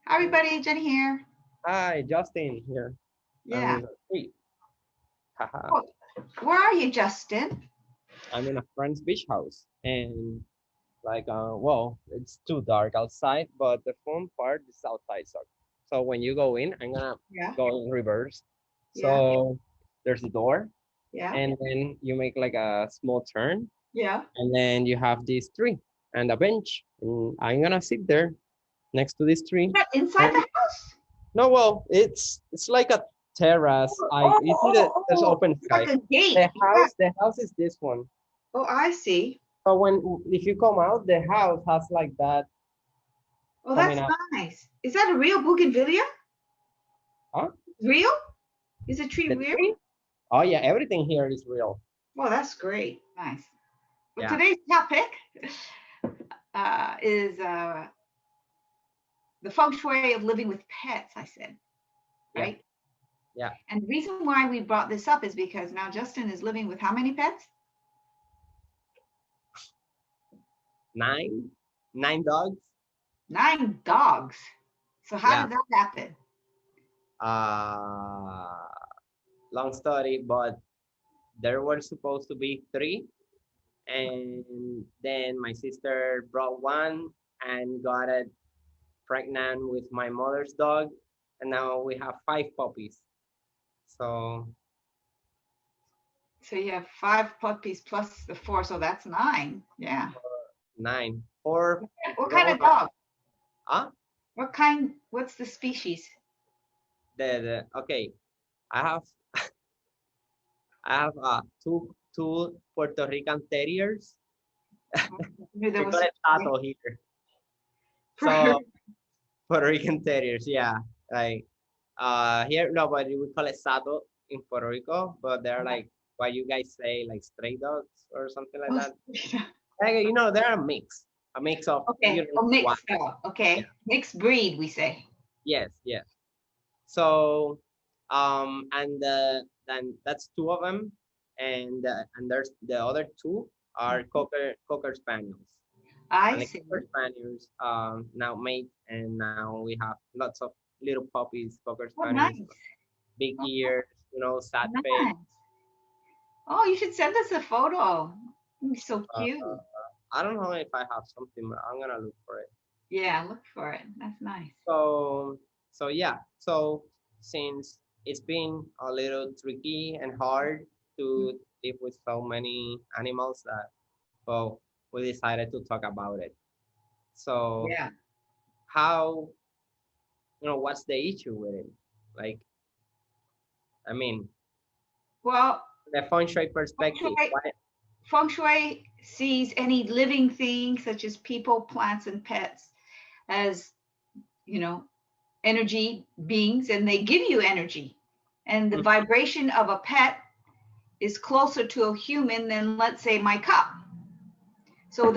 Hi, everybody. Jenny here. Hi, Justin here. I'm Yeah. in the street. Haha. Oh, where are you, Justin? I'm in a friend's beach house, and well, it's too dark outside, but the fun part is outside. So when you go in, I'm gonna Yeah. go in reverse. Yeah. So there's a door, Yeah. and then you make like a small turn, Yeah. and then you have this tree and a bench, and I'm gonna sit there next to this tree. What, inside the And house? no, well, it's like a terrace. Oh, I oh, you see oh, there's oh. open It's like sky. a gate. The Yeah. house is this one. Oh, I see. So if you come out, the house has like that Oh, coming that's up. nice. Is that a real bougainvillea? Huh? Real? Is the tree The real? tree? Oh yeah, everything here is real. Well, that's great. Nice. Well, Yeah, today's topic is the feng shui of living with pets, I said, yeah, right? yeah. And the reason why we brought this up is because now Justin is living with how many pets? 9 dogs. 9 dogs. So how Yeah. did that happen? Uh, Long story, but there were supposed to be 3, and then my sister brought one and got it pregnant with my mother's dog, and now we have 5 puppies. So So you have 5 puppies plus the 4, so that's 9. Yeah. 9, 4 What kind grown of up. dog? Huh? What kind? What's the species? Okay. I have I have two Puerto Rican terriers. I knew there We was call such it Tato here. a So Puerto Rican terriers, yeah. Like here no, but we call it Sato in Puerto Rico, but they're like what you guys say, like stray dogs or something like that. Like, they're a mix of Okay. Oh, one. mixed dog. Yeah. Okay. Mixed breed, we say. Yes, yes. So, and then that's 2 of them, and there's the other 2 are cocker spaniels, I and the see. cocker spaniels now mate, and now we have lots of little puppies, cocker Oh, spaniels, nice. big Oh, ears, sad face. nice. Oh, you should send us a photo. It'd be so Uh, cute. I don't know if I have something, but I'm gonna look for it. Yeah, look for it. That's nice. So yeah. So since it's been a little tricky and hard Mm. to live with so many animals, that well, we decided to talk about it. So Yeah. how what's the issue with it? Like, I mean, Well, the feng shui feng perspective. shui, Why? feng shui sees any living thing, such as people, plants, and pets, as you know, energy beings, and they give you energy. And the Mhm. vibration of a pet is closer to a human than, let's say, my cup. So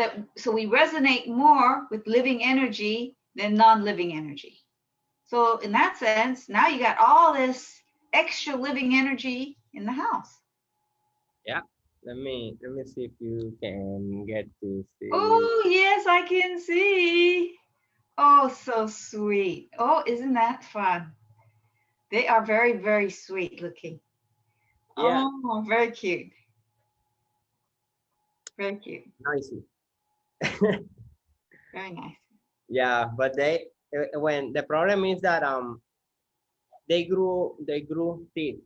we resonate more with living energy than non-living energy. So in that sense, now you got all this extra living energy in the house. Yeah. Let me see if you can get to see. Oh, yes, I can see. Oh, so sweet. Oh, isn't that fun? They are very, very sweet looking. Yeah, Oh, very cute. Very cute. noisy. Very nice. Yeah, but when the problem is that they grew teeth,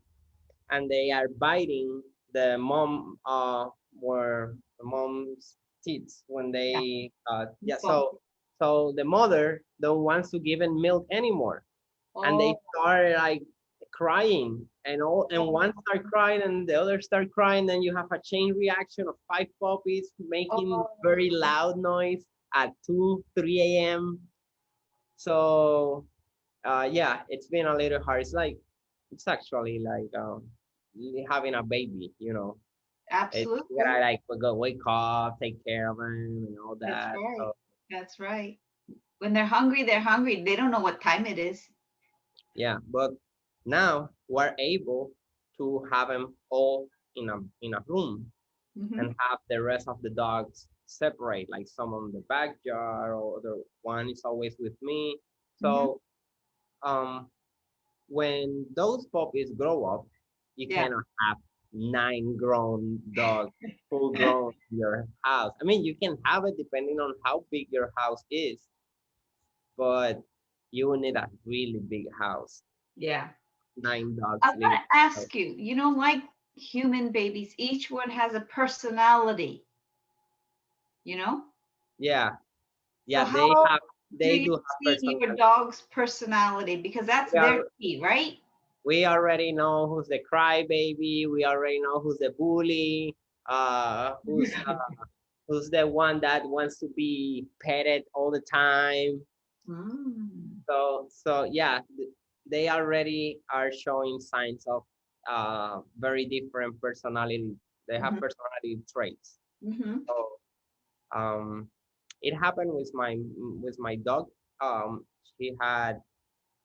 and they are biting the mom's teeth when Yeah. they yeah. So, So the mother don't wants to give them milk anymore, and they oh, start like crying, and one start crying and the other start crying. Then you have a chain reaction of 5 puppies making oh, very loud noise at 2 3 a.m. So yeah, it's been a little hard. It's actually like having a baby, it's, you absolutely. gotta like go wake up, take care of them and all That's that. right. So That's right. When they're hungry, they're hungry. They don't know what time it is. yeah, but now we're able to have them all in a room, Hmm. and have the rest of the dogs separate, like some on the backyard, or the one is always with me. Hmm. So um, when those puppies grow up, you Yeah. cannot have 9 grown dogs, full grown in your house. I mean, you can have it depending on how big your house is, but you will need a really big house. Yeah. 9 dogs I want living. to ask you, like human babies, each one has a personality, you know? Yeah, So yeah, how do they you do have see your personality. dog's personality? Because that's We their are key, right? we already know who's the crybaby. We already know who's the bully. Who's the one that wants to be petted all the time. Mm. So yeah, they already are showing signs of very different personality. They have Hmm. personality traits. Hmm. So um, it happened with my dog. She had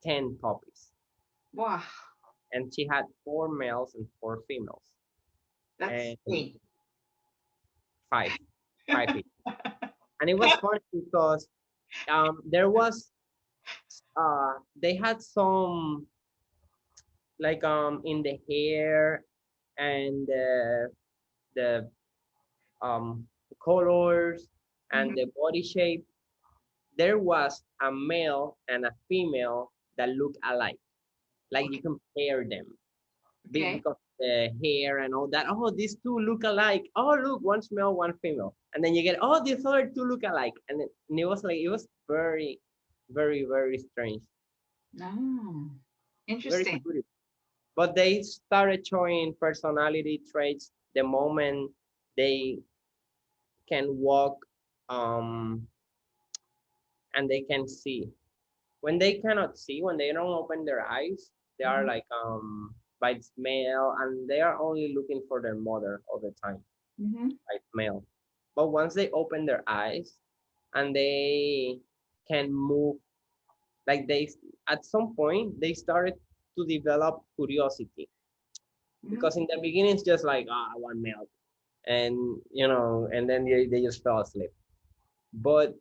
10 puppies, Wow, and she had 4 males and 4 females, that's and neat. five, five each. And it was funny because there was they had some like in the hair and the colors and the Hmm. body shape. There was a male and a female that look alike. Like you Okay. compare them Okay. because the hair and all that. Oh, these two look alike. Oh, look, one's male, one female. And then you get, oh, these other two look alike. And it was like, it was very, very, very strange. Oh, Very interesting. curious. But they started showing personality traits the moment they can walk um, and they can see. When they cannot see, when they don't open their eyes, they are Hmm. like by smell and they are only looking for their mother all the time Hmm. by smell. But once they open their eyes and they can move, like they at some point they started to develop curiosity Hmm. because in the beginning it's just like I want milk and and then they just fell asleep. But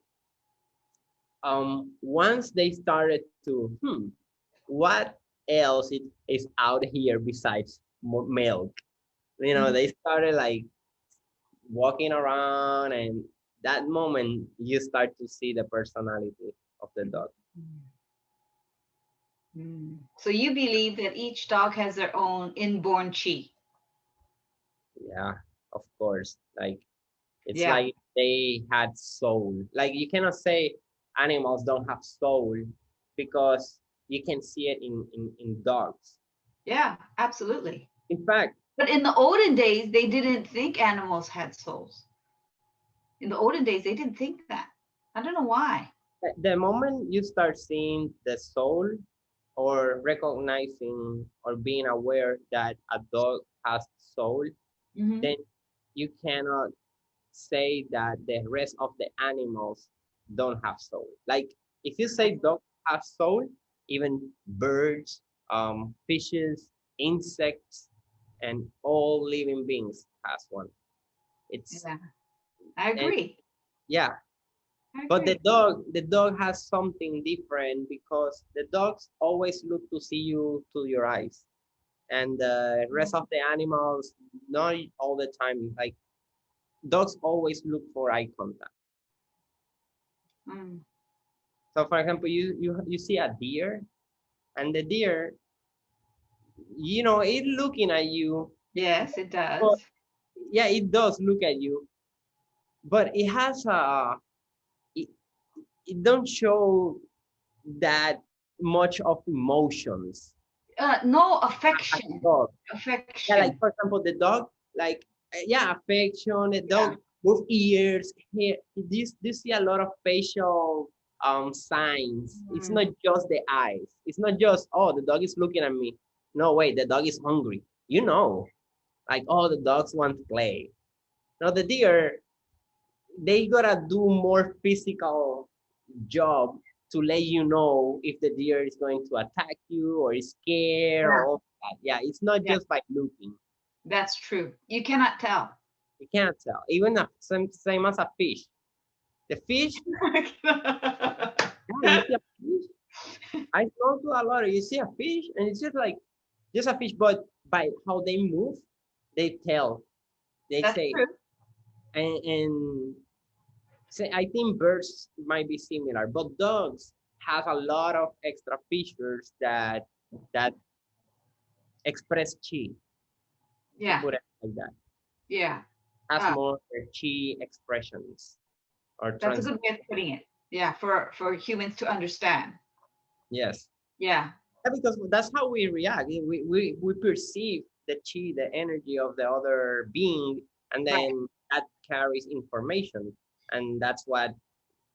once they started to what else is out here besides milk, Hmm. they started like walking around, and that moment you start to see the personality of the dog. Mm. So you believe that each dog has their own inborn chi? Yeah, of course. Like it's Yeah. like they had soul. Like you cannot say animals don't have soul because you can see it in dogs. Yeah, absolutely. In fact, But in the olden days, they didn't think animals had souls. In the olden days, they didn't think that. I don't know why. the moment you start seeing the soul or recognizing or being aware that a dog has soul, Hmm. then you cannot say that the rest of the animals don't have soul. Like if you say dogs have soul, even birds, fishes, insects, and all living beings has one. It's Yeah, I and agree. yeah, I but agree. the dog has something different because the dogs always look to see you to your eyes, and the rest of the animals not all the time. Like dogs always look for eye contact. Mm. So for example, you see a deer, and the deer, it looking at you, Yes, it but does. yeah, it does look at you, but it has it, it don't show that much of emotions. No As affection. dog. Yeah, Affection. like for example, the dog, like yeah, affection. The Yeah. dog with ears. Here, this see a lot of facial signs. It's Mm. not just the eyes. It's not just the dog is looking at me. No, wait, the dog is hungry. Like the dogs want to play. Now the deer, they gotta do more physical job to let you know if the deer is going to attack you or is scared or Yeah. all that. Yeah, it's not Yeah, just by looking. that's true. You cannot tell. You can't tell. Even same as a fish. The fish, yeah, you see a fish. I snorkel a lot. You see a fish, and it's just like just a fish, but by how they move, they tell. They That's say, true. and say I think birds might be similar, but dogs have a lot of extra features that express chi, to Yeah, put it like that. yeah. Has Ah, more chi expressions or that's a trans. good way of putting it. Yeah, for humans to understand. Yes. Yeah, Yeah, because that's how we react. We perceive the chi, the energy of the other being, and right. then that carries information, and that's what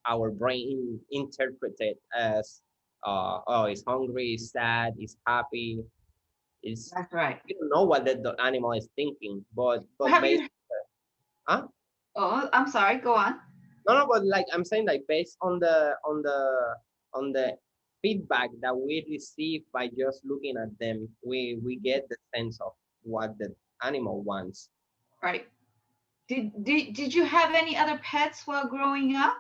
our brain interpreted as, oh, it's hungry, it's sad, it's happy. It's That's right. you don't know what the animal is thinking, but Have based, you? huh? Oh, I'm sorry. Go on. No, no, but like I'm saying, like based on the feedback that we receive by just looking at them, we get the sense of what the animal wants. Right. Did you have any other pets while growing up?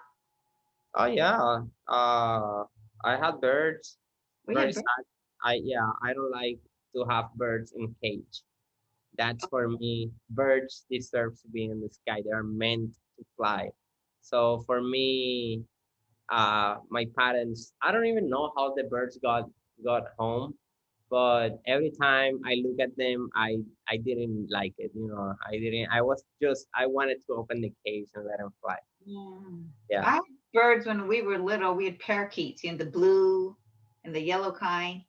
Oh yeah, I had birds. We Very had birds. sad. I don't like to have birds in cage. That's for me. Birds deserve to be in the sky. They are meant to fly. So for me, my parents, I don't even know how the birds got home, but every time I look at them, I didn't like it. I didn't. I wanted to open the cage and let them fly. Mm. Yeah, I had birds when we were little. We had parakeets in the blue and the yellow kind.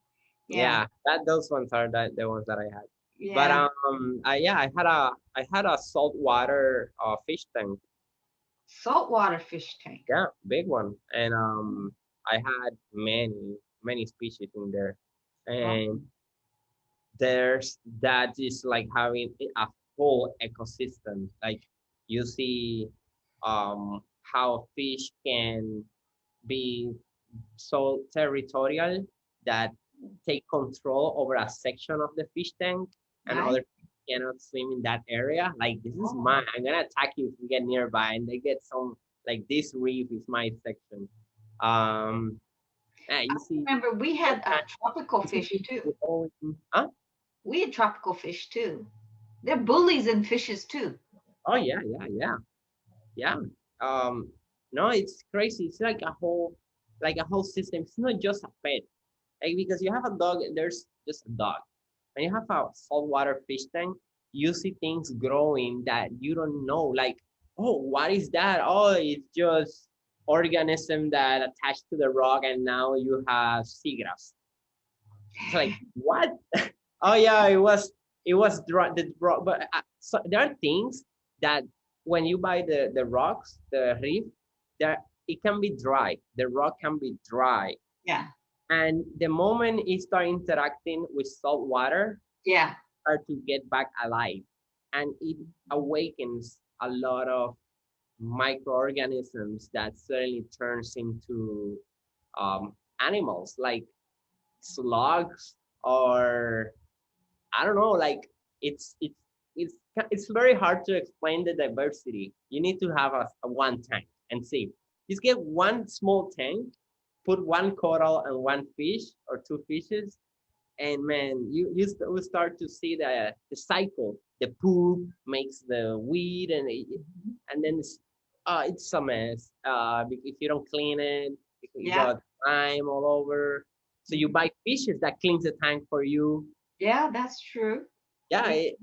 Yeah, yeah. Those ones are the ones that I had. But yeah. I had a saltwater fish tank. Saltwater fish tank. Yeah, big one, and I had many species in there, Oh, and there's that is like having a whole ecosystem. Like you see, how fish can be so territorial that take control over a section of the fish tank, and nice. other fish cannot swim in that area. Like this is Oh, mine. I'm gonna attack you if you get nearby, and they get some like this reef is my section. Um, yeah, I you see remember we all had kinds. tropical You see fish fish too. with all, huh? We had tropical fish too. They're bullies and fishes too. Oh yeah, yeah, yeah. Yeah. Um, no, it's crazy. It's like a whole system. It's not just a pet. Like because you have a dog, there's just a dog. When you have a saltwater fish tank, you see things growing that you don't know. Like, oh, what is that? Oh, it's just organism that attached to the rock, and now you have seagrass. It's like what? Oh yeah, it was dry, the rock, but so there are things that when you buy the rocks, the reef, there it can be dry. The rock can be dry, Yeah, and the moment it start interacting with salt water, yeah, start to get back alive, and it awakens a lot of microorganisms that suddenly turns into animals like slugs or I don't know, like it's very hard to explain the diversity. You need to have a one tank and see. Just get one small tank, put one coral and one fish or two fishes, and man, will start to see the cycle. The poop makes the weed, and then it's a mess. If you don't clean it, you yeah, got slime all over. So you mhm. buy fishes that cleans the tank for you. Yeah. That's true. Yeah, That's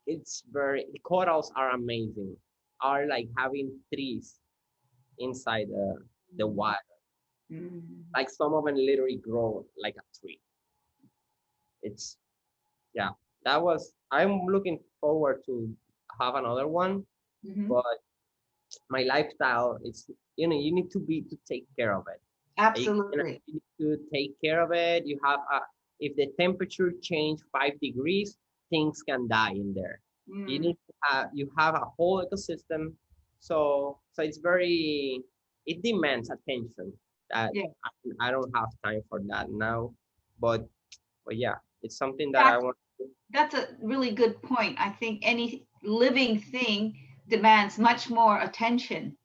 it's very the corals are amazing. Are like having trees inside the true. water. Mhm. Like some of them literally grow like a tree. It's yeah. That was I'm looking forward to have another one, Mhm. but my lifestyle it's you need to take care of it. Absolutely. You need to take care of it. If the temperature change 5 degrees, things can die in there. Mm. You have a whole ecosystem, so it demands attention. That Yeah. I don't have time for that now, but yeah, it's something that I That's want to do. that's a really good point. I think any living thing demands much more attention.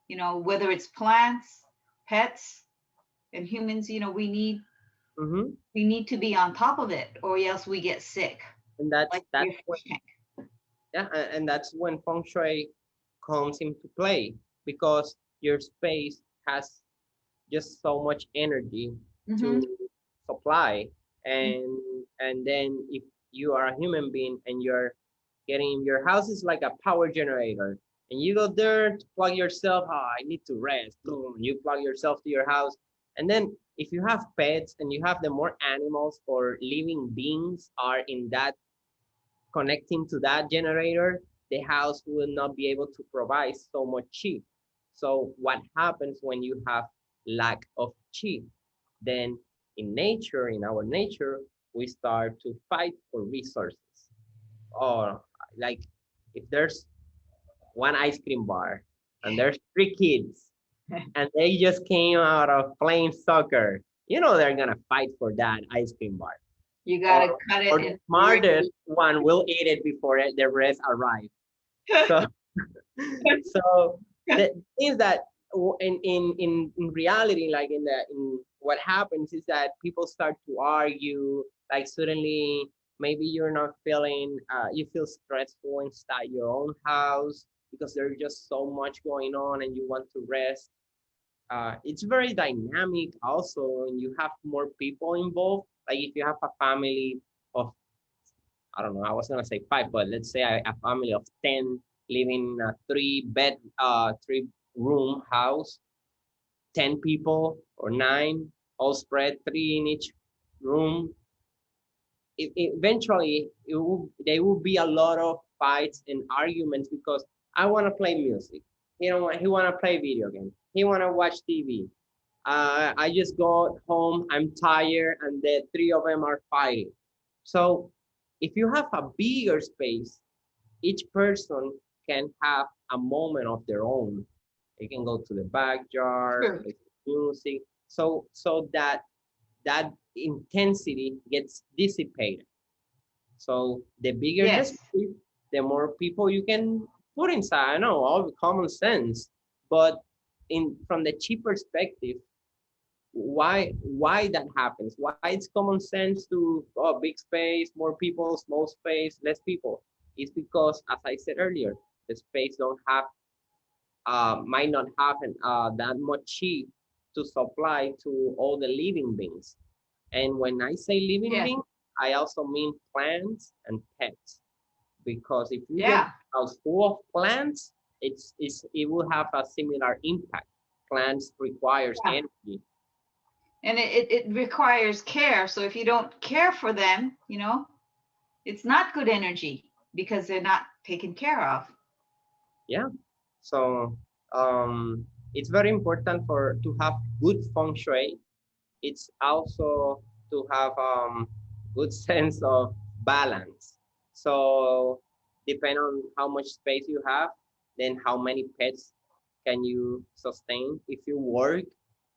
Whether it's plants, pets, And humans, Mm-hmm. we need to be on top of it, or else we get sick, And that's like that's your when, fish tank. yeah, and that's when feng shui comes into play, because your space has just so much energy Mm-hmm. to supply. And then if you are a human being and you're getting, your house is like a power generator, and you go there to plug yourself, oh, I need to rest, boom, you plug yourself to your house. And then if you have pets and you have the more animals or living beings are in that, connecting to that generator, the house will not be able to provide so much chi. So what happens when you have lack of chi? Then in nature, in our nature, we start to fight for resources. Or like if there's one ice cream bar and there's three kids and they just came out of playing soccer, they're gonna fight for that ice cream bar. You got to Or cut it or the in smartest one will eat it before the rest arrive. So so the thing is that in reality, like in what happens is that people start to argue, like suddenly maybe you're not feeling, you feel stressful inside your own house because there's just so much going on and you want to rest. It's very dynamic also, and you have more people involved. Like if you have a family of, I don't know, I was gonna say five, but let's say a family of 10 living in a three room house, 10 people or nine, all spread three in each room. Eventually, there will be a lot of fights and arguments because I want to play music. He want to play video games. He want to watch TV. I just got home, I'm tired, and the three of them are fighting. So if you have a bigger space, each person can have a moment of their own. They can go to the backyard, true. play music, so that intensity gets dissipated. So the bigger the Yes. space, the more people you can put inside. I know all the common sense, but in from the cheap perspective, why that happens, why it's common sense to, oh, big space, more people, small space, less people, is because, as I said earlier, the space don't have, might not have that much chi to supply to all the living beings. And when I say living Yeah. beings, I also mean plants and pets, because if you get Yeah. a house full of plants, it will have a similar impact. Plants requires Yeah. energy. And it requires care. So if you don't care for them, it's not good energy because they're not taken care of. Yeah. So it's very important for to have good feng shui. It's also to have good sense of balance. So depend on how much space you have, then how many pets can you sustain. If you work,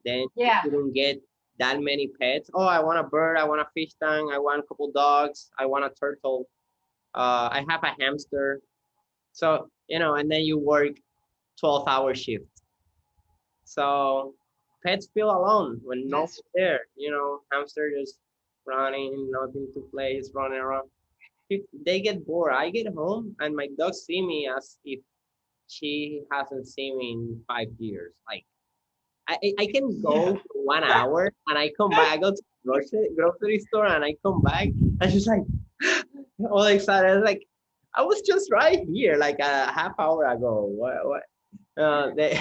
then you Yeah. shouldn't get that many pets. Oh, I want a bird, I want a fish tank, I want a couple dogs, I want a turtle, I have a hamster. So, and then you work 12-hour shifts. So pets feel alone when That's nobody's there. Hamster just running, nothing to play, it's running around. If they get bored, I get home and my dog see me as if she hasn't seen me in 5 years. Like I can yeah. go for 1 hour and I come back. I go to the grocery store and I come back and she's like all excited. Like I was just right here like a half hour ago. What? They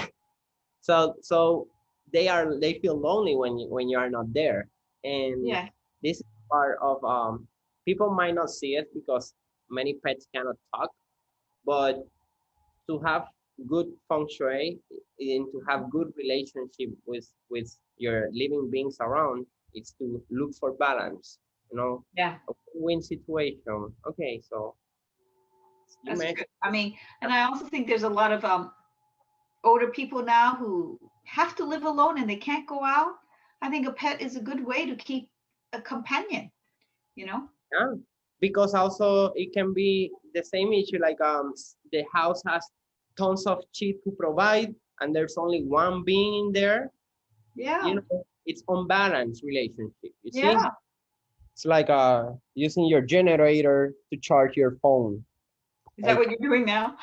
so they feel lonely when you are not there, and Yeah. this is part of, people might not see it because many pets cannot talk, but to have good feng shui and to have good relationship with your living beings around, is to look for balance, Yeah. a win situation. Okay, so you That's true. mentioned, I mean, and I also think there's a lot of older people now who have to live alone and they can't go out. I think a pet is a good way to keep a companion, you know? yeah, because also it can be the same issue, like the house has tons of cheap to provide and there's only one being in there, you Yeah. know it's unbalanced relationship. You see, Yeah. it's like using your generator to charge your phone. Is that Like, what you're doing now?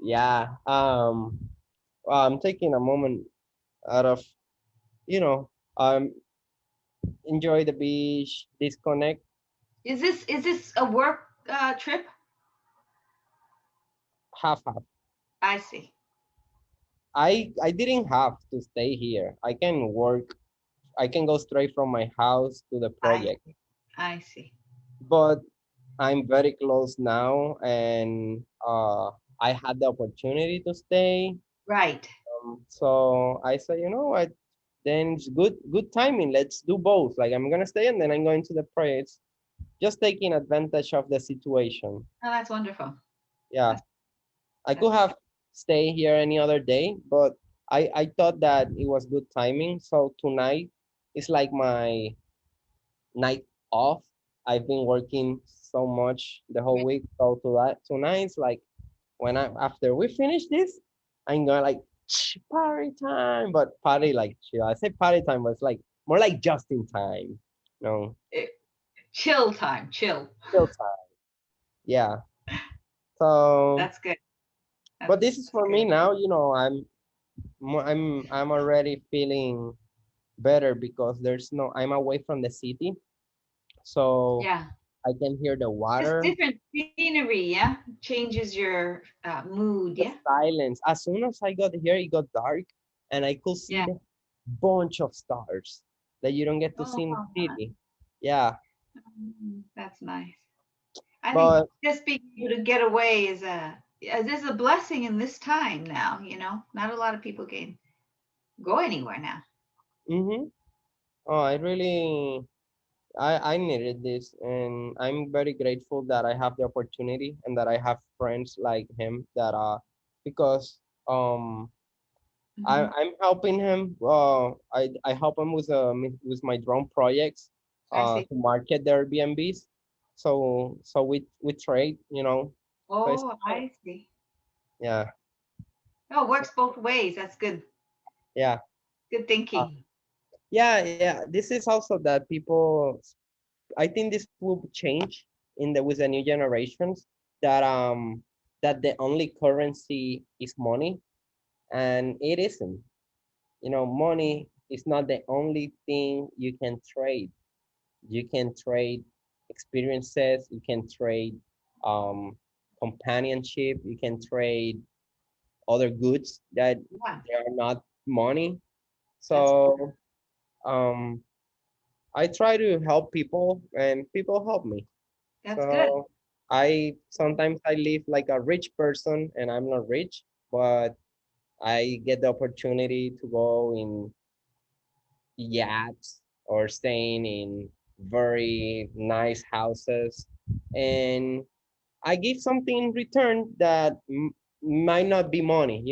yeah, I'm taking a moment out of, you know, enjoy the beach, disconnect, Is this a work trip? half half. I see. I didn't have to stay here. I can work. I can go straight from my house to the I project. see. I see. But I'm very close now, and I had the opportunity to stay. Right. So I said, you know what? Then it's good timing. Let's do both. Like I'm gonna stay, and then I'm going to the project. Just taking advantage of the situation. Oh, that's wonderful. Yeah, That's I could that's have stayed here any other day, but I thought that it was good timing. So tonight is like my night off. I've been working so much the whole great. week. So to that tonight's like when I after we finish this, I'm gonna like party time, but party like chill. I say party time, but it's like more like just in time. No, Eh, chill time. Chill. chill time. Yeah. So, That's good. but That's this is that's for me good. now. I'm already feeling better because there's no I'm away from the city, so Yeah. I can hear the Just water, different scenery. Yeah. Changes your mood. the Yeah. silence. As soon as I got here, it got dark, and I could see Yeah. the bunch of stars that you don't get to Oh, see in how the fun. city. Yeah, That's nice. I think but just being able to get away is a blessing in this time now. Not a lot of people can go anywhere now. mm-hmm. Oh, I needed this, and I'm very grateful that I have the opportunity and that I have friends like him that because Hmm. I'm helping him. I help him with my drone projects I see. to market the Airbnbs. So we trade, So it's Oh, I see. yeah, Oh, it works both ways. That's good. yeah, Good uh, thinking. yeah. This is also that people. I think this will change in the with the new generations that that the only currency is money, and it isn't. Money is not the only thing you can trade. You can trade experiences, you can trade um, companionship, you can trade other goods that Yeah, they are not money. that's So um, I try to help people and people help me. that's good. So I sometimes I live like a rich person and I'm not rich, but I get the opportunity to go in yachts or staying in very nice houses, and I give something in return that might not be money,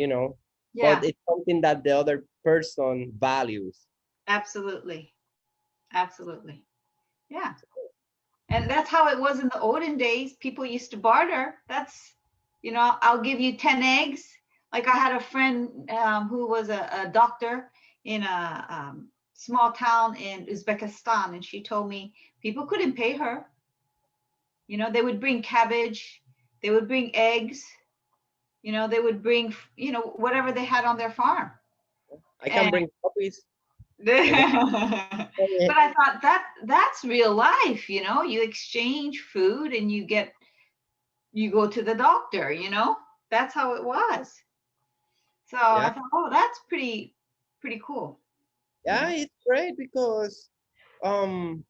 but Yeah, it's something that the other person values. absolutely. Absolutely. Yeah. And that's how it was in the olden days. People used to barter. I'll give you 10 eggs. Like I had a friend who was a doctor in a small town in Uzbekistan, and she told me people couldn't pay her. They would bring cabbage, they would bring eggs, they would bring, whatever they had on their farm. I can And bring copies. but I can, I thought that's real life. You exchange food and you go to the doctor. That's how it was. So yeah, I thought, oh, that's pretty cool. you yeah, know it's great because um,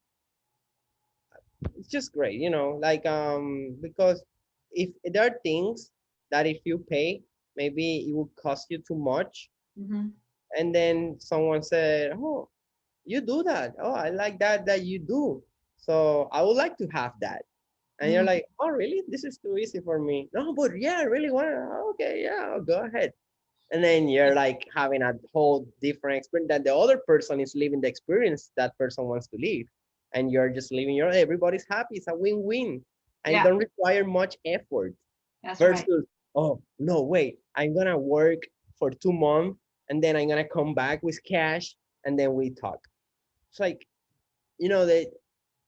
it's just great, like because if there are things that if you pay, maybe it will cost you too much, hmm and then someone said, "Oh, you do that. Oh, I like that you do. So I would like to have that." And you're mm, like, "Oh, really? This is too easy for me." No, but yeah, I really want to. Okay, yeah, I'll go ahead. And then you're like having a whole different experience that the other person is living the experience that person wants to live. And you're just living everybody's happy. It's a win-win. And it yeah, don't require much effort that's right. versus, oh, no, wait, I'm gonna work for 2 months and then I'm gonna come back with cash, and then we talk. It's like, that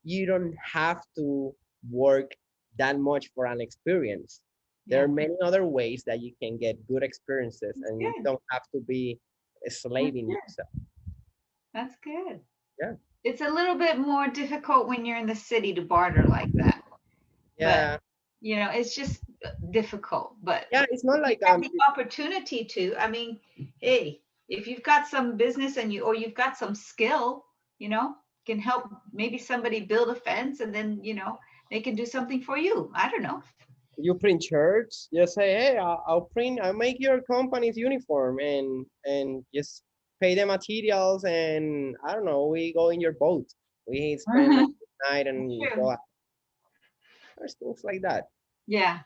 you don't have to work that much for an experience. There are Yeah. many other ways that you can get good experiences, That's and you good. don't have to be That's slaving good. yourself. That's good. Yeah. It's a little bit more difficult when you're in the city to barter like that. But, Yeah. it's just difficult. But Yeah. It's if not you like have the opportunity to, I mean, hey, if you've got some business or you've got some skill, can help maybe somebody build a fence and then, they can do something for you. I don't know. you print shirts. Just say, hey, I'll make your company's uniform, and just pay the materials, and I don't know, we go in your boat. We spend the night and True. go out. There's things like that. Yeah.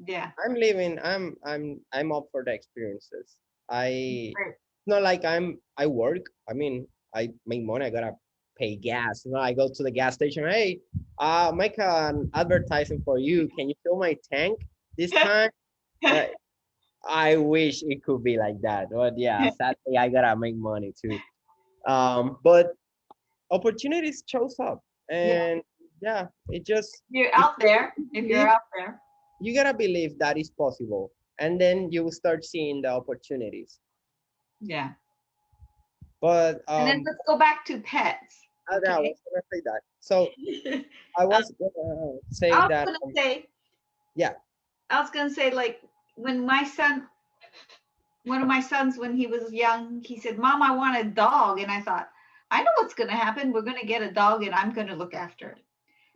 Yeah. I'm up for the experiences. It's not like I work. I mean, I make money. I gotta pay gas. I go to the gas station. Hey, make an advertising for you. Can you fill my tank this time? Uh, I wish it could be like that, but yeah, sadly I gotta make money too. But opportunities shows up, Yeah. and yeah, You're if out there. If you're you out there. you gotta believe that is possible, and then you will start seeing the opportunities. Yeah. But And then let's go back to pets. I Okay. was gonna say that. So I Um, was gonna say I was that, gonna say, yeah, like when one of my sons, when he was young, he said, "Mom, I want a dog," and I thought, I know what's gonna happen. We're gonna get a dog, and I'm gonna look after it.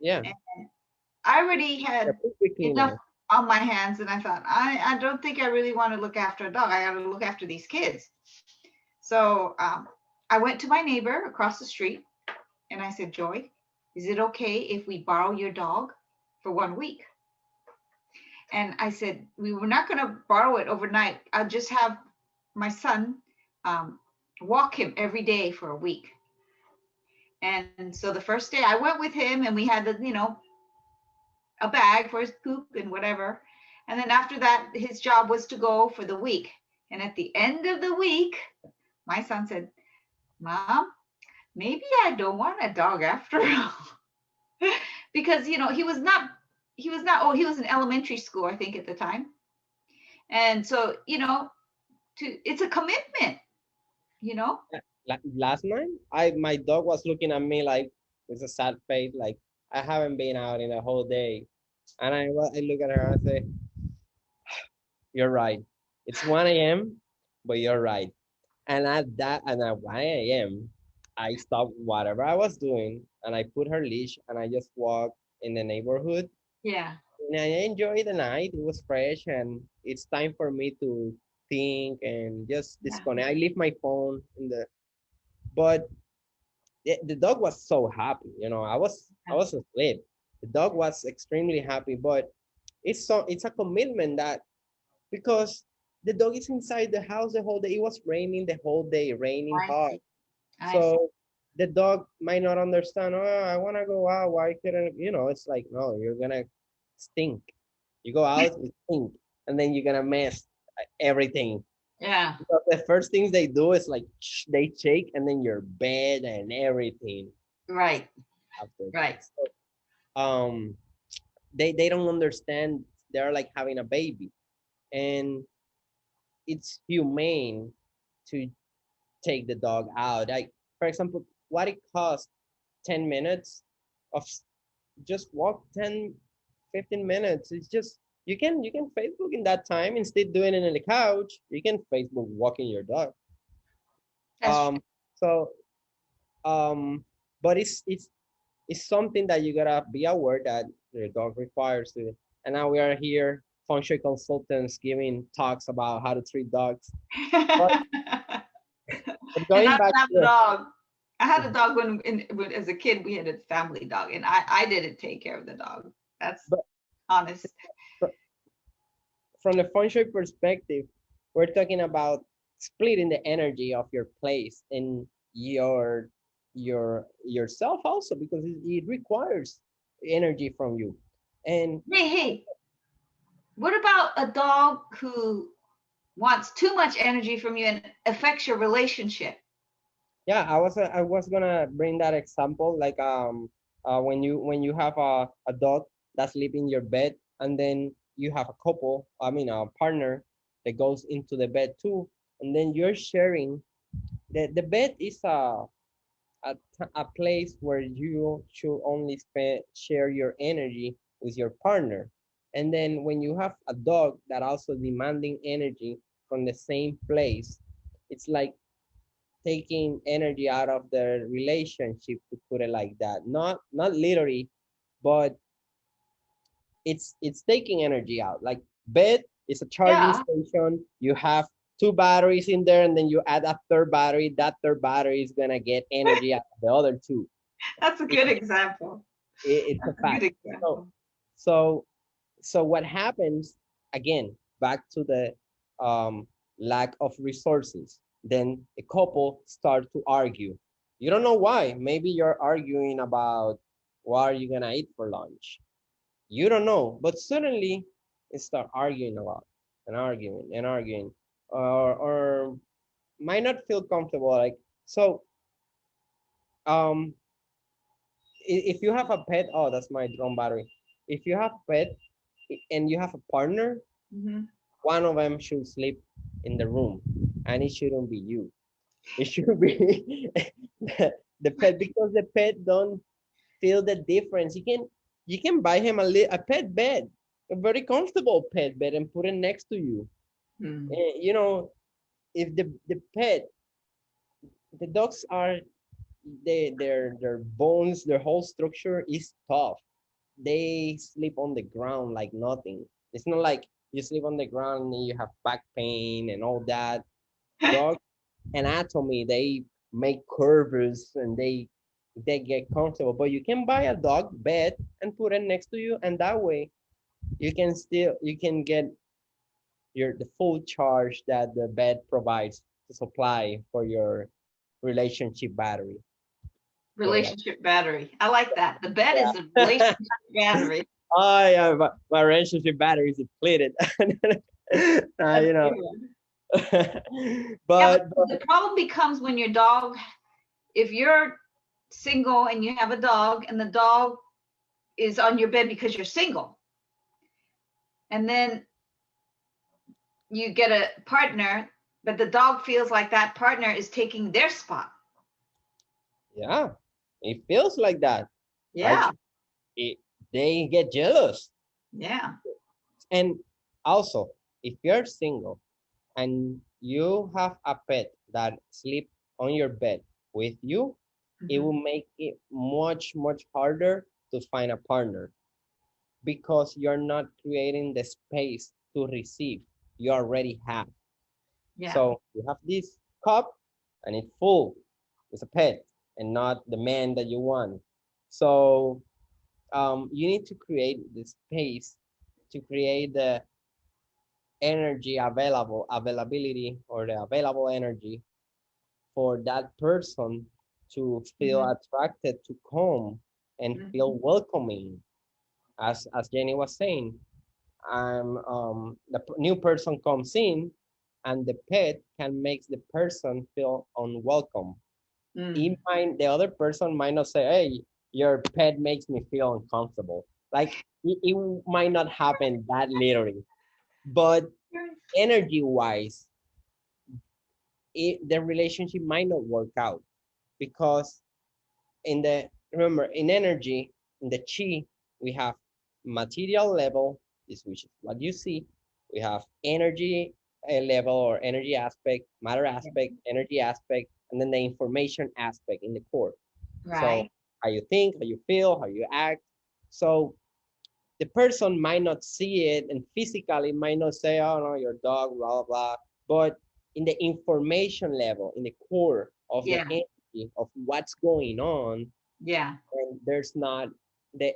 yeah, And I already the had perfect enough cleaner. on my hands, and I thought, I don't think I really want to look after a dog. I got to look after these kids. So I went to my neighbor across the street, and I said, Joy, is it okay if we borrow your dog for 1 week? And I said, we were not going to borrow it overnight. I'll just have my son um, walk him every day for a week. And so the first day I went with him, and we had a bag for his poop and whatever. And then after that, his job was to go for the week. And at the end of the week, my son said, Mom, maybe I don't want a dog after all. Because he was in elementary school, I think, at the time. And so, it's a commitment, you know. Last night, my dog was looking at me like with a sad face, like I haven't been out in a whole day, and I look at her and I say, "You're right. It's 1 a.m., but you're right." And at 1 a.m., I stopped whatever I was doing, and I put her leash, and I just walked in the neighborhood, Yeah. and I enjoyed the night. It was fresh, and it's time for me to think and just Yeah. disconnect. I leave my phone in the, but the dog was so happy. I was asleep. The dog was extremely happy, but it's a commitment that, because the dog is inside the house the whole day. It was raining the whole day, raining I hard. see. I see. So the dog might not understand. Oh, I want to go out. Why couldn't It's like, no, you're gonna stink. You go out, you stink, and then you're gonna mess everything. Yeah. Because the first things they do is like they shake, and then your bed and everything Right. after that. Right. So, they don't understand. They're like having a baby, and it's humane to take the dog out. Like, for example, what it costs 10 minutes of just walk 10, 15 minutes. It's just you can Facebook in that time instead doing it in the couch. You can Facebook walking your dog. That's true. Um, so but it's something that you gotta be aware that the dog requires to. And now we are here, Feng Shui consultants giving talks about how to treat dogs. But, but And I going back don't have a to dog. I had a dog when as a kid. We had a family dog, and I didn't take care of the dog. That's but honest. from the Feng Shui perspective, we're talking about splitting the energy of your place and yourself also, because it requires energy from you. And Hey, what about a dog who wants too much energy from you and affects your relationship. Yeah, I was gonna bring that example, like when you have a dog that sleep in your bed, and then you have a couple, I mean a partner that goes into the bed too, and then you're sharing. The bed is a place where you should only share your energy with your partner. And then when you have a dog that also demanding energy from the same place, it's like taking energy out of the relationship, to put it like that. Not literally, but it's taking energy out. Like bed is a charging Yeah, station. You have two batteries in there, and then you add a third battery. That third battery is gonna get energy out of the other two. that's a good example. It's a That's a fact. good So example. so so what happens again, back to the lack of resources, then the couple start to argue. You don't know why. Maybe you're arguing about what are you gonna eat for lunch. You don't know, but suddenly they start arguing a lot, and arguing and arguing, or might not feel comfortable. Like, so um if you have a pet, oh, that's my drone battery. If you have a pet and you have a partner, Hmm. one of them should sleep in the room, and it shouldn't be you. It should be the pet, because the pet don't feel the difference. You can buy him a pet bed, a very comfortable pet bed, and put it next to you. Hmm. You know, if the pet, the dogs are, their bones, their whole structure is tough. They sleep on the ground like nothing. It's not like you sleep on the ground and you have back pain and all that. Dog anatomy, they make curves, and they get comfortable. But you can buy a dog bed and put it next to you, and that way you can get the full charge that the bed provides to supply for your relationship battery. Put it like, Relationship battery. I like that. The bed is the relationship battery. oh yeah, my relationship battery is depleted. That's You a know, good one. Yeah, but but the problem becomes when your dog, if you're single and you have a dog and the dog is on your bed because you're single, and then you get a partner, but the dog feels like that partner is taking their spot. yeah, it feels like that. Right? Yeah, It, they get jealous. yeah. And also, if you're single and you have a pet that sleep on your bed with you, it Hmm. will make it much harder to find a partner, because you're not creating the space to receive. You already have. Yeah. So you have this cup, and it's full. It's a pet and not the man that you want. So you need to create the space, to create the availability, or the available energy for that person to feel Hmm. attracted to come and feel Hmm. welcoming. As Jenny was saying, new person comes in, and the pet can make the person feel unwelcome. Mm. The other person might not say, hey, your pet makes me feel uncomfortable. Like it might not happen that literally, but energy wise, the relationship might not work out, because in the remember, in energy, in the chi, we have material level, this which is what you see. We have energy level, or energy aspect, matter aspect, energy aspect, and then the information aspect in the core. So Right. how you think, how you feel, how you act. So the person might not see it, and physically might not say, oh no, your dog, blah blah blah. But in the information level, in the core of the Yeah. energy of what's going on, Yeah. and there's not the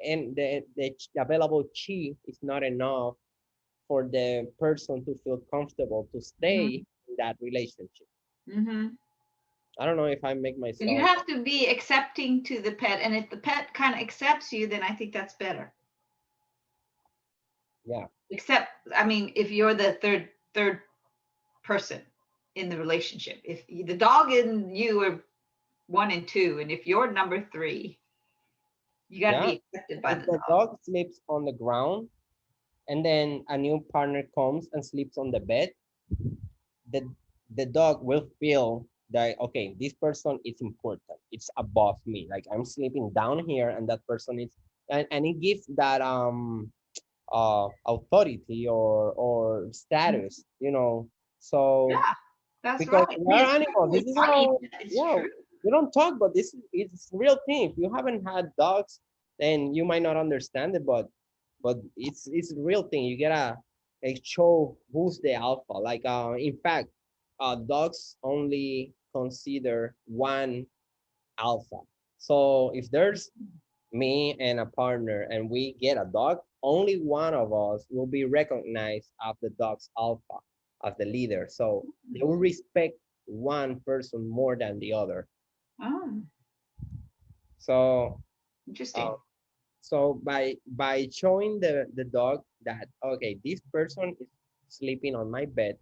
available chi is not enough for the person to feel comfortable to Hmm. stay in that relationship. Hmm. I don't know if I make You myself. have to be accepting to the pet, and if the pet kind of accepts you, then I think that's better. Yeah. Except, I mean, if you're the third person in the relationship. If the dog and you are 1 and 2, and if you're number 3, you got to Yeah. be accepted by If the the dog. dog sleeps on the ground and then a new partner comes and sleeps on the bed, the the dog will feel that okay, this person is important. It's above me. Like I'm sleeping down here, and that person is, and it gives that authority or status, you know. So Yeah, that's because right. we are It's animals, true. this It's is right. how, It's yeah, true. we don't talk, but this is real thing. If you haven't had dogs, then you might not understand it, but it's a real thing. You gotta like show who's the alpha. Like in fact, dogs only consider one alpha. So if there's me and a partner and we get a dog, only one of us will be recognized as the dog's alpha, as the leader. So they will respect one person more than the other. Oh, So uh, interesting. so by showing the dog that okay, this person is sleeping on my bed,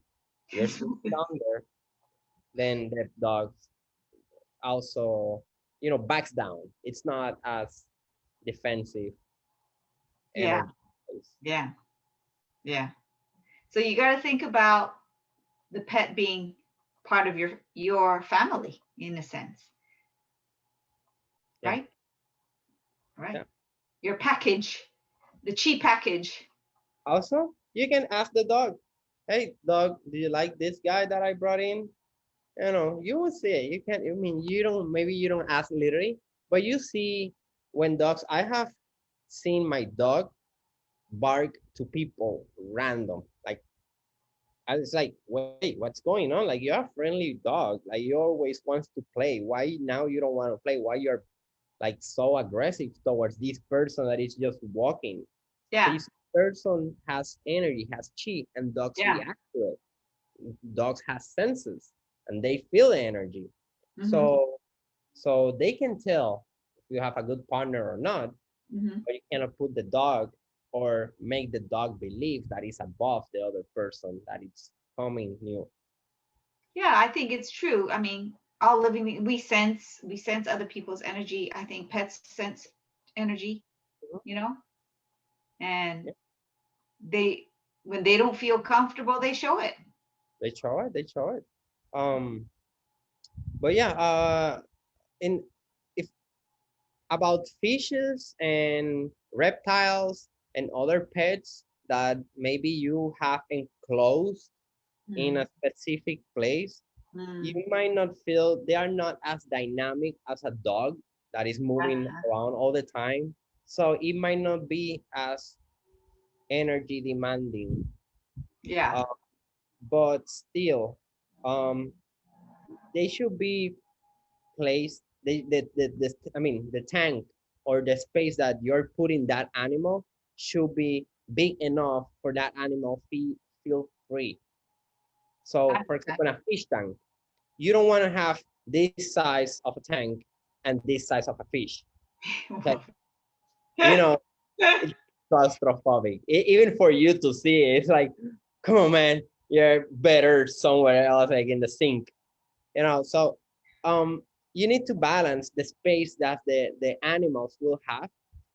you're sleeping down there, then the dog also, you know, backs down. It's not as defensive Yeah, energy. yeah, yeah. So you got to think about the pet being part of your family in a sense, Yeah, right? Right. yeah. Your package, the cheap package. Also, you can ask the dog, "Hey, dog, do you like this guy that I brought in?" You know, you will see it. You can. I mean, you don't. Maybe you don't ask literally, but you see when dogs. I have seen my dog bark to people random. Like I was like, wait, what's going on? Like you're a friendly dog. Like you always wants to play. Why now you don't want to play? Why you're like so aggressive towards this person that is just walking? Yeah, This person has energy, has chi, and dogs yeah. react to it. Dogs have senses, and they feel the energy. Hmm. So they can tell if you have a good partner or not, Hmm. but you cannot put the dog or make the dog believe that it's above the other person that it's coming new. Yeah, I think it's true. I mean, all living we sense other people's energy. I think pets sense energy, Mhm. you know, and Yeah, they when they don't feel comfortable, they show it. they show it. They show it. Um, but yeah, in if about fishes and reptiles and other pets that maybe you have enclosed in Mm. a specific place, you Mm. might not feel they are not as dynamic as a dog that is moving Uh, around all the time. So it might not be as energy demanding, yeah, uh, but still, they should be placed. I mean, the tank or the space that you're putting that animal should be big enough for that animal feel free. I, So, for example, a fish tank, you don't want to have this size of a tank and this size of a fish. Okay, you know, it's claustrophobic. Even for you to see it, it's like, come on, man, you're better somewhere else, like in the sink. You know, so um, you need to balance the space that the animals will have,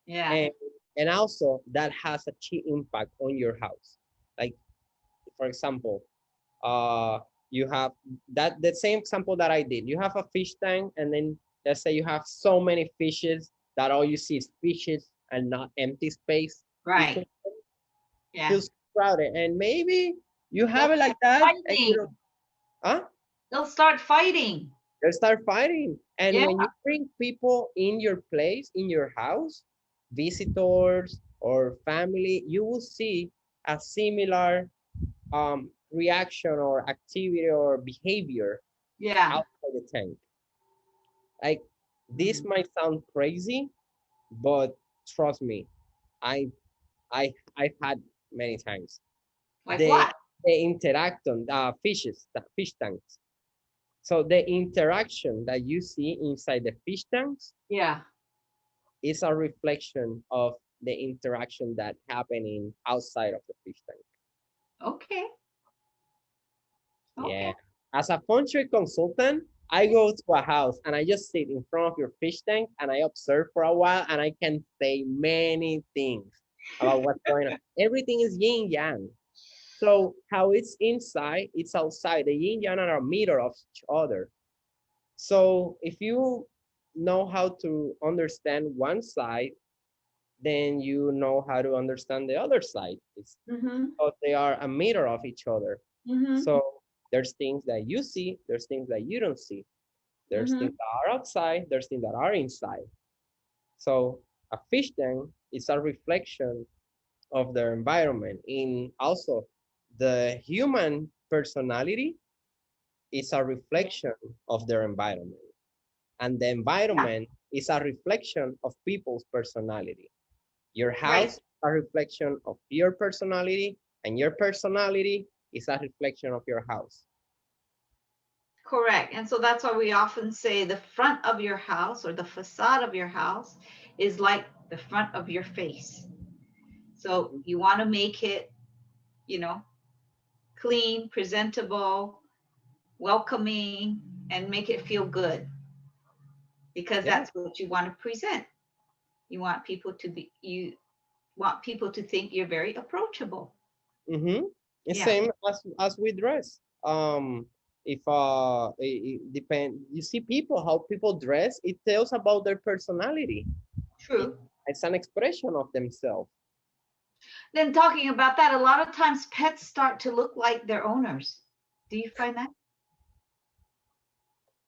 yeah, and and also that has a key impact on your house. Like, for example, uh you have that the same example that I did. You have a fish tank, and then let's say you have so many fishes that all you see is fishes and not empty space right, between. yeah. Feels crowded, and maybe you They'll have it like start that, and you fighting. don't, huh? They'll start fighting. They start fighting. And Yeah, when you bring people in your place, in your house, visitors or family, you will see a similar reaction or activity or behavior yeah. outside the tank. Like this Mm. might sound crazy, but trust me, I I've had many times. Like The what? the interaction, the fish tanks. So the interaction that you see inside the fish tanks Yeah. is a reflection of the interaction that happening outside of the fish tank. Okay. Yeah. Okay. As a Feng Shui consultant, I go to a house and I just sit in front of your fish tank and I observe for a while and I can say many things about what's going on. Everything is yin yang. So how it's inside, it's outside. The yin yang are a mirror of each other. So if you know how to understand one side, then you know how to understand the other side. It's Mm-hmm. because they are a mirror of each other. Mm-hmm. So there's things that you see, there's things that you don't see. There's Mm-hmm. things that are outside, there's things that are inside. So a fish tank is a reflection of their environment. In also the human personality is a reflection of their environment. And the Yeah. environment is a reflection of people's personality. Your Right. house is a reflection of your personality, and your personality is a reflection of your house. Correct. And so that's why we often say the front of your house or the facade of your house is like the front of your face. So you want to make it, you know, clean, presentable, welcoming, and make it feel good because Yeah. that's what you want to present. You want people to think you're very approachable. Mm-hmm. It's Yeah, same as we dress. If it depend, you see people how people dress. It tells about their personality. It, true. it's an expression of themselves. Then talking about that, a lot of times pets start to look like their owners. Do you find that?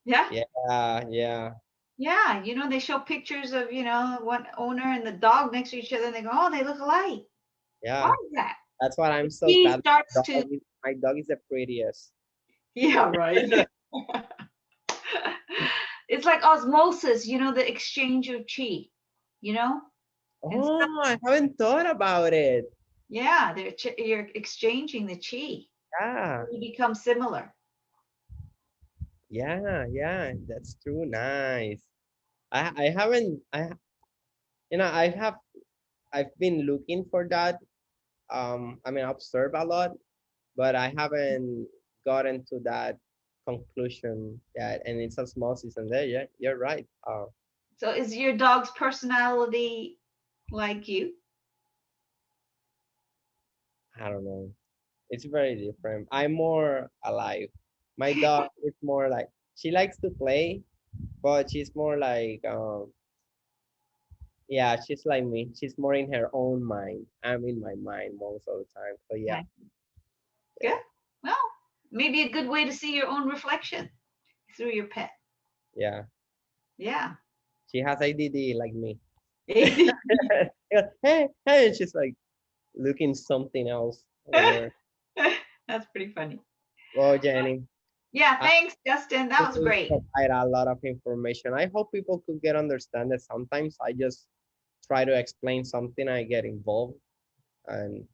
Yeah. Yeah, yeah, Yeah, they show pictures of, one owner and the dog next to each other and they go, "Oh, they look alike." Why yeah. is that? That's what I'm so He glad. starts to, My dog is the prettiest. yeah, right. It's like osmosis, the exchange of chi, you know? And so, Oh, I haven't thought about it. yeah, you're exchanging the chi. Yeah, You become similar. yeah, yeah. That's true. Nice. I haven't I've been looking for that. I mean, I observe a lot, but I haven't gotten to that conclusion yet. And it's a small season there. Yeah, you're right. So is your dog's personality like you? I don't know. It's very different. I'm more alive. My dog is more like she likes to play, but she's more like yeah, she's like me. She's more in her own mind. I'm in my mind most of the time. So yeah, Yeah. Good. Well, maybe a good way to see your own reflection through your pet. yeah. Yeah. She has ADD like me. That's Yeah, hey, hey, and she's like looking something else over there. pretty funny. Well, Jenny, Yeah, I thanks, Justin. That think was we great. provide a lot of information. I hope people could get understand that sometimes I just try to explain something, I get involved, and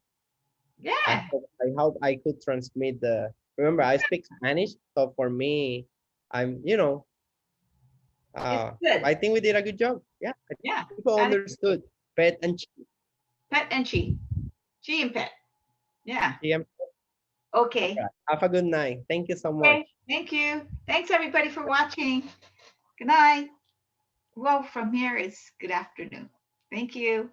Yeah, I hope I could transmit the. Remember, I speak Spanish, so for me, I'm it's good. I think we did a good job. Yeah, I think Yeah. people I think understood pet and pet and chi. Chi and pet. Yeah. GM. Okay. Have a good night. Thank you so much. Okay. Thank you. Thanks everybody for watching. Good night. Well, from here it's good afternoon. Thank you.